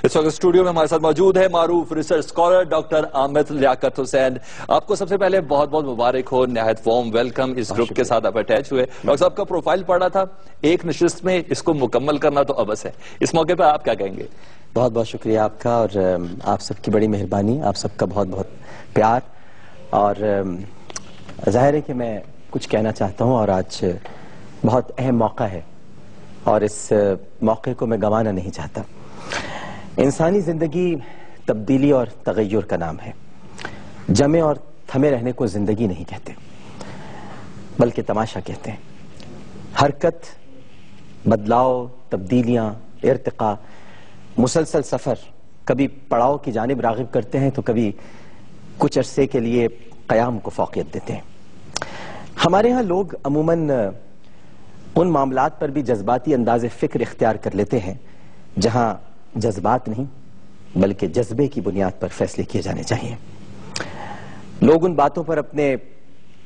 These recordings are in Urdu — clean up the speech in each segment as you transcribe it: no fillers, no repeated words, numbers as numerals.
اس وقت اسٹوڈیو میں ہمارے ساتھ موجود ہے معروف research scholar doctor Aamir Liaquat حسین. آپ کو سب سے پہلے بہت بہت مبارک ہو, نہایت وارم ویلکم. اس گروپ کے ساتھ آپ اٹیچ ہوئے. ڈاکٹر صاحب کا پروفائل پڑھا تھا, ایک نشست میں اس کو مکمل کرنا تو ابس ہے. اس موقع پہ آپ کیا کہیں گے؟ بہت بہت شکریہ آپ کا, اور آپ سب کی بڑی مہربانی, آپ سب کا بہت بہت پیار. اور ظاہر ہے کہ میں کچھ کہنا چاہتا ہوں, اور آج بہت اہم موقع ہے اور اس موقع کو میں گنوانا نہیں چاہتا. انسانی زندگی تبدیلی اور تغیر کا نام ہے. جمے اور تھمے رہنے کو زندگی نہیں کہتے, بلکہ تماشا کہتے ہیں. حرکت, بدلاؤ, تبدیلیاں, ارتقاء, مسلسل سفر, کبھی پڑاؤ کی جانب راغب کرتے ہیں تو کبھی کچھ عرصے کے لیے قیام کو فوقیت دیتے ہیں. ہمارے ہاں لوگ عموماً ان معاملات پر بھی جذباتی انداز فکر اختیار کر لیتے ہیں جہاں جذبات نہیں بلکہ جذبے کی بنیاد پر فیصلے کیے جانے چاہیے. لوگ ان باتوں پر اپنے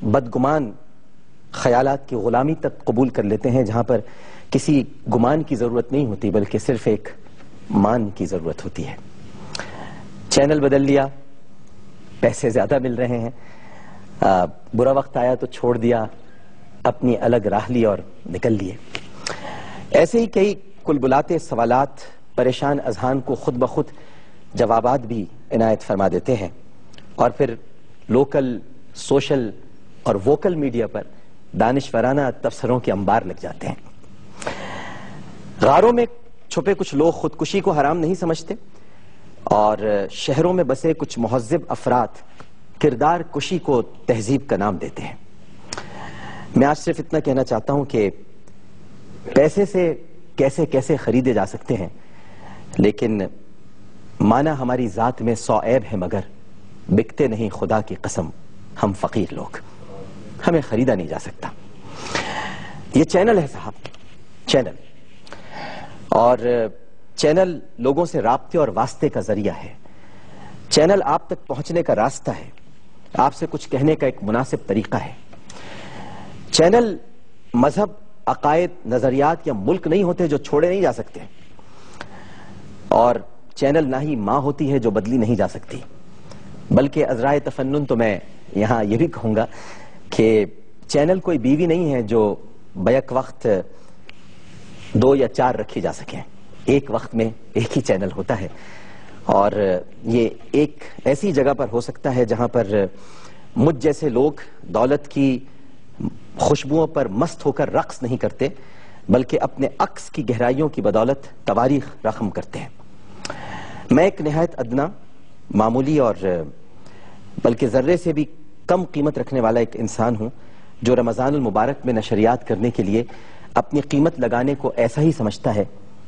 بدگمان خیالات کی غلامی تک قبول کر لیتے ہیں جہاں پر کسی گمان کی ضرورت نہیں ہوتی بلکہ صرف ایک مان کی ضرورت ہوتی ہے. چینل بدل لیا, پیسے زیادہ مل رہے ہیں, برا وقت آیا تو چھوڑ دیا, اپنی الگ راہ لی اور نکل لیے. ایسے ہی کئی کلبلاتے سوالات پریشان اذہان کو خود بخود جوابات بھی عنایت فرما دیتے ہیں, اور پھر لوکل, سوشل اور ووکل میڈیا پر دانشورانہ تبصروں کے انبار لگ جاتے ہیں. غاروں میں چھپے کچھ لوگ خودکشی کو حرام نہیں سمجھتے, اور شہروں میں بسے کچھ مہذب افراد کردار کشی کو تہذیب کا نام دیتے ہیں. میں آج صرف اتنا کہنا چاہتا ہوں کہ پیسے سے کیسے کیسے خریدے جا سکتے ہیں, لیکن مانا ہماری ذات میں 100 عیب ہے مگر بکتے نہیں خدا کی قسم ہم فقیر لوگ, ہمیں خریدا نہیں جا سکتا. یہ چینل ہے صاحب, چینل, اور چینل لوگوں سے رابطے اور واسطے کا ذریعہ ہے. چینل آپ تک پہنچنے کا راستہ ہے, آپ سے کچھ کہنے کا ایک مناسب طریقہ ہے. چینل مذہب, عقائد, نظریات یا ملک نہیں ہوتے جو چھوڑے نہیں جا سکتے, اور چینل نہ ہی ماں ہوتی ہے جو بدلی نہیں جا سکتی. بلکہ عذرائے تفنن تو میں یہاں یہ بھی کہوں گا کہ چینل کوئی بیوی نہیں ہے جو بیک وقت 2 یا 4 رکھی جا سکیں. ایک وقت میں ایک ہی چینل ہوتا ہے, اور یہ ایک ایسی جگہ پر ہو سکتا ہے جہاں پر مجھ جیسے لوگ دولت کی خوشبوؤں پر مست ہو کر رقص نہیں کرتے بلکہ اپنے عکس کی گہرائیوں کی بدولت تواریخ رقم کرتے ہیں. میں ایک نہایت ادنا, معمولی اور بلکہ ذرے سے بھی کم قیمت رکھنے والا ایک انسان ہوں جو رمضان المبارک میں نشریات کرنے کے لیے اپنی قیمت لگانے کو ایسا ہی سمجھتا ہے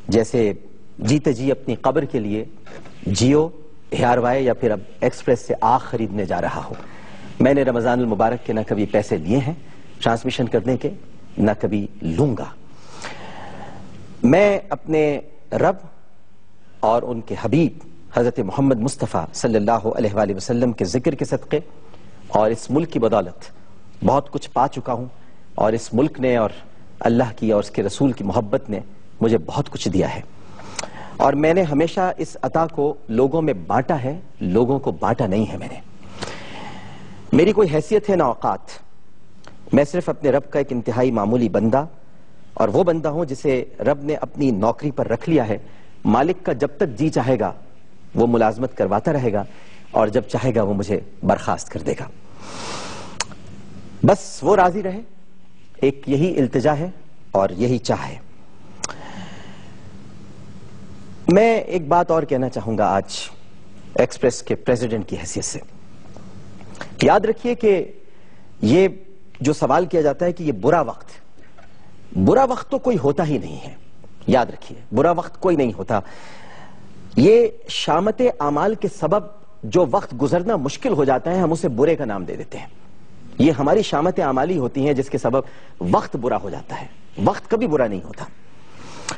جیسے جیتے جی اپنی قبر کے لیے جیو, ہیار وائے یا پھر اب ایکسپریس سے آگ خریدنے جا رہا ہو. میں نے رمضان المبارک کے نہ کبھی پیسے لیے ہیں ٹرانسمیشن کرنے کے, نہ کبھی لوں گا. میں اپنے رب اور ان کے حبیب حضرت محمد مصطفیٰ صلی اللہ علیہ وآلہ وسلم کے ذکر کے صدقے اور اس ملک کی بدولت بہت کچھ پا چکا ہوں, اور اس ملک نے اور اللہ کی اور اس کے رسول کی محبت نے مجھے بہت کچھ دیا ہے, اور میں نے ہمیشہ اس عطا کو لوگوں میں بانٹا ہے, لوگوں کو بانٹا نہیں ہے. میری کوئی حیثیت ہے نہ اوقات, میں صرف اپنے رب کا ایک انتہائی معمولی بندہ, اور وہ بندہ ہوں جسے رب نے اپنی نوکری پر رکھ لیا ہے. مالک کا جب تک جی چاہے گا وہ ملازمت کرواتا رہے گا, اور جب چاہے گا وہ مجھے برخاست کر دے گا. بس وہ راضی رہے, ایک یہی التجا ہے اور یہی چاہ ہے. میں ایک بات اور کہنا چاہوں گا آج ایکسپریس کے پریزیڈنٹ کی حیثیت سے. یاد رکھیے کہ یہ جو سوال کیا جاتا ہے کہ یہ برا وقت تو کوئی ہوتا ہی نہیں ہے. یاد رکھیے, برا وقت کوئی نہیں ہوتا. یہ شامت اعمال کے سبب جو وقت گزرنا مشکل ہو جاتا ہے ہم اسے برے کا نام دے دیتے ہیں. یہ ہماری شامت اعمالی ہوتی ہیں جس کے سبب وقت برا ہو جاتا ہے. وقت کبھی برا نہیں ہوتا.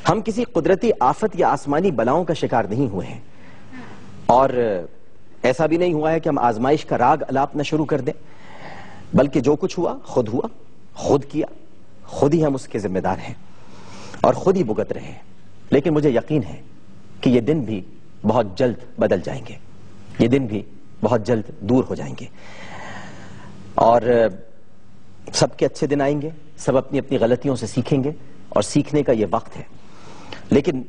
ہم کسی قدرتی آفت یا آسمانی بلاؤں کا شکار نہیں ہوئے ہیں, اور ایسا بھی نہیں ہوا ہے کہ ہم آزمائش کا راگ الاپنا شروع کر دیں, بلکہ جو کچھ ہوا, خود کیا, خود ہی ہم اس کے ذمہ دار ہیں اور خود ہی بھگت رہے ہیں. لیکن مجھے یقین ہے کہ یہ دن بھی بہت جلد بدل جائیں گے، یہ دن بھی بہت جلد دور ہو جائیں گے، اور سب کے اچھے دن آئیں گے، سب اپنی اپنی غلطیوں سے سیکھیں گے، اور سیکھنے کا یہ وقت ہے۔ لیکن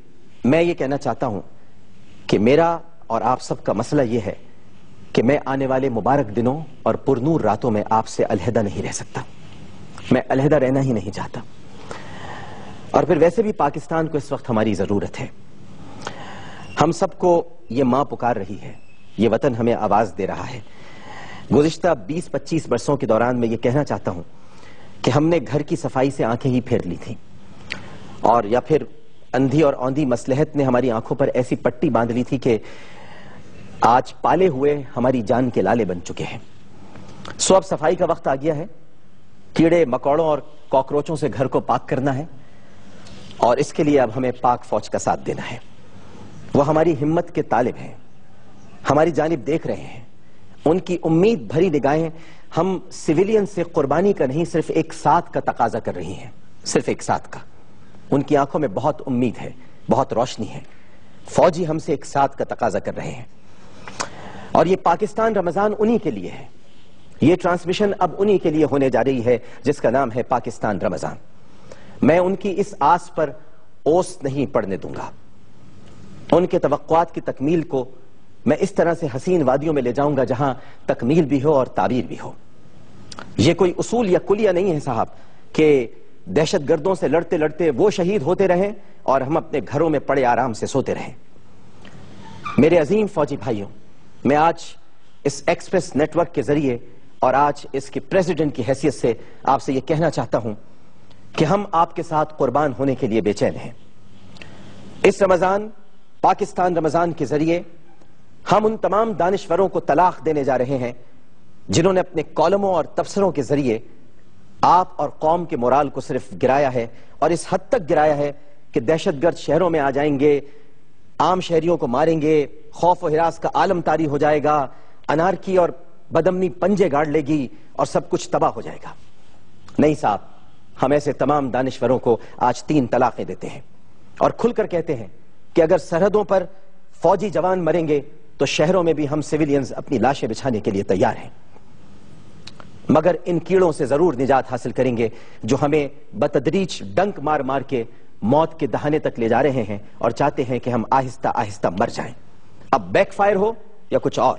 میں یہ کہنا چاہتا ہوں کہ میرا اور آپ سب کا مسئلہ یہ ہے کہ میں آنے والے مبارک دنوں اور پرنور راتوں میں آپ سے علیحدہ نہیں رہ سکتا، میں علیحدہ رہنا ہی نہیں چاہتا، اور پھر ویسے بھی پاکستان کو اس وقت ہماری ضرورت ہے۔ ہم سب کو یہ ماں پکار رہی ہے، یہ وطن ہمیں آواز دے رہا ہے۔ گزشتہ 20-25 برسوں کے دوران میں یہ کہنا چاہتا ہوں کہ ہم نے گھر کی صفائی سے آنکھیں ہی پھیر لی تھیں، اور یا پھر اندھی اور اوندھی مصلحت نے ہماری آنکھوں پر ایسی پٹی باندھ لی تھی کہ آج پالے ہوئے ہماری جان کے لالے بن چکے ہیں۔ سو اب صفائی کا وقت آ گیا ہے، کیڑے مکوڑوں اور کاکروچوں سے گھر کو پاک کرنا ہے، اور اس کے لیے اب ہمیں پاک فوج کا ساتھ دینا ہے۔ وہ ہماری ہمت کے طالب ہیں، ہماری جانب دیکھ رہے ہیں، ان کی امید بھری نگاہیں ہم سویلین سے قربانی کا نہیں، صرف ایک ساتھ کا تقاضا کر رہی ہیں، صرف ایک ساتھ کا۔ ان کی آنکھوں میں بہت امید ہے، بہت روشنی ہے۔ فوجی ہم سے ایک ساتھ کا تقاضا کر رہے ہیں، اور یہ پاکستان رمضان انہی کے لیے ہے۔ یہ ٹرانسمیشن اب انہی کے لیے ہونے جا رہی ہے جس کا نام ہے پاکستان رمضان۔ میں ان کی اس آس پر اوس نہیں پڑنے دوں گا۔ ان کے توقعات کی تکمیل کو میں اس طرح سے حسین وادیوں میں لے جاؤں گا جہاں تکمیل بھی ہو اور تعبیر بھی ہو۔ یہ کوئی اصول یا کلیہ نہیں ہے صاحب کہ دہشت گردوں سے لڑتے لڑتے وہ شہید ہوتے رہیں اور ہم اپنے گھروں میں پڑے آرام سے سوتے رہیں۔ میرے عظیم فوجی بھائیوں، میں آج اس ایکسپریس نیٹ ورک کے ذریعے اور آج اس کے پریزیڈنٹ کی حیثیت سے آپ سے یہ کہنا چاہتا ہوں کہ ہم آپ کے ساتھ قربان ہونے کے لیے بے چین ہیں۔ اس رمضان، پاکستان رمضان کے ذریعے ہم ان تمام دانشوروں کو طلاق دینے جا رہے ہیں جنہوں نے اپنے کالموں اور تبصروں کے ذریعے آپ اور قوم کے مورال کو صرف گرایا ہے، اور اس حد تک گرایا ہے کہ دہشت گرد شہروں میں آ جائیں گے، عام شہریوں کو ماریں گے، خوف و ہراس کا عالم طاری ہو جائے گا، انارکی اور بدامنی پنجے گاڑ لے گی اور سب کچھ تباہ ہو جائے گا۔ نہیں صاحب، ہم ایسے تمام دانشوروں کو آج 3 طلاقیں دیتے ہیں، اور کھل کر کہتے ہیں کہ اگر سرحدوں پر فوجی جوان مریں گے تو شہروں میں بھی ہم سویلینز اپنی لاشیں بچھانے کے لیے تیار ہیں، مگر ان کیڑوں سے ضرور نجات حاصل کریں گے جو ہمیں بتدریج ڈنک مار مار کے موت کے دہانے تک لے جا رہے ہیں اور چاہتے ہیں کہ ہم آہستہ آہستہ مر جائیں۔ اب بیک فائر ہو یا کچھ اور،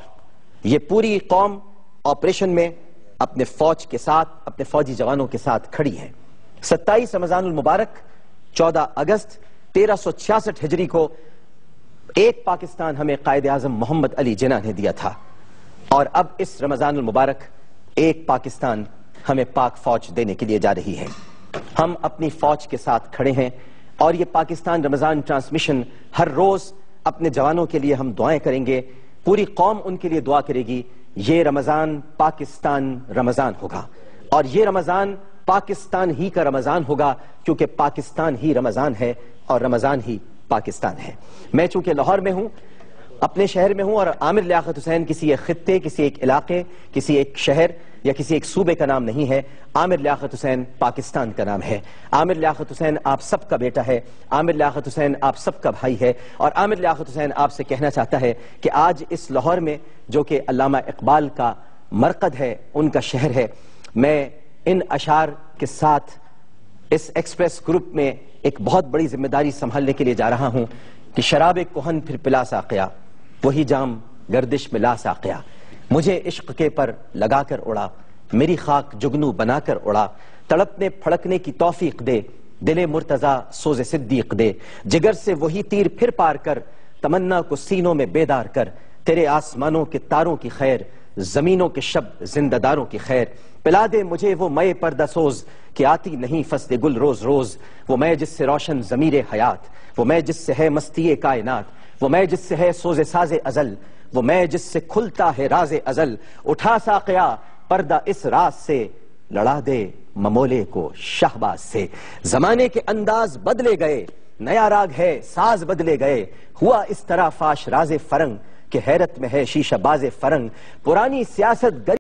یہ پوری قوم آپریشن میں اپنے فوج کے ساتھ، اپنے فوجی جوانوں کے ساتھ کھڑی ہے۔ 27 رمضان المبارک 14 اگست 1366 ہجری کو ایک پاکستان ہمیں قائد اعظم محمد علی جناح نے دیا تھا، اور اب اس رمضان المبارک ایک پاکستان ہمیں پاک فوج دینے کے لیے جا رہی ہے۔ ہم اپنی فوج کے ساتھ کھڑے ہیں، اور یہ پاکستان رمضان ٹرانسمیشن ہر روز اپنے جوانوں کے لیے ہم دعائیں کریں گے، پوری قوم ان کے لیے دعا کرے گی۔ یہ رمضان پاکستان رمضان ہوگا، اور یہ رمضان پاکستان ہی کا رمضان ہوگا، کیونکہ پاکستان ہی رمضان ہے اور رمضان ہی پاکستان ہے۔ میں چونکہ لاہور میں ہوں، اپنے شہر میں ہوں، اور عامر لیاقت حسین کسی ایک خطے، کسی ایک علاقے، کسی ایک شہر یا کسی ایک صوبے کا نام نہیں ہے۔ عامر لیاقت حسین پاکستان کا نام ہے۔ عامر لیاقت حسین آپ سب کا بیٹا ہے، عامر لیاقت حسین آپ سب کا بھائی ہے، اور عامر لیاقت حسین آپ سے کہنا چاہتا ہے کہ آج اس لاہور میں جو کہ علامہ اقبال کا مرقد ہے، ان کا شہر ہے، میں ان اشعار کے ساتھ اس ایکسپریس گروپ میں ایک بہت بڑی ذمہ داری سنبھالنے کے لیے جا رہا ہوں کہ شراب کہن پھر پلا ساقیا، وہی جام گردش میں لا ساقیا، مجھے عشق کے پر لگا کر اڑا، میری خاک جگنو بنا کر اڑا، تڑپنے پھڑکنے کی توفیق دے، دل مرتضی سوز صدیق دے، جگر سے وہی تیر پھر پار کر، تمنا کو سینوں میں بیدار کر، تیرے آسمانوں کے تاروں کی خیر، زمینوں کے شب زندہ داروں کی خیر، پلا دے مجھے وہ مئے پردہ سوز کہ آتی نہیں فصل گل روز روز، وہ میں جس سے روشن ضمیر حیات، وہ میں جس سے ہے مستی کائنات، وہ میں جس سے ہے سوز ساز ازل، وہ میں جس سے کھلتا ہے راز ازل، اٹھا ساقیا پردہ اس راز سے، لڑا دے ممولے کو شہباز سے۔ زمانے کے انداز بدلے گئے، نیا راگ ہے ساز بدلے گئے، ہوا اس طرح فاش راز فرنگ کہ حیرت میں ہے شیشہ باز فرنگ، پرانی سیاست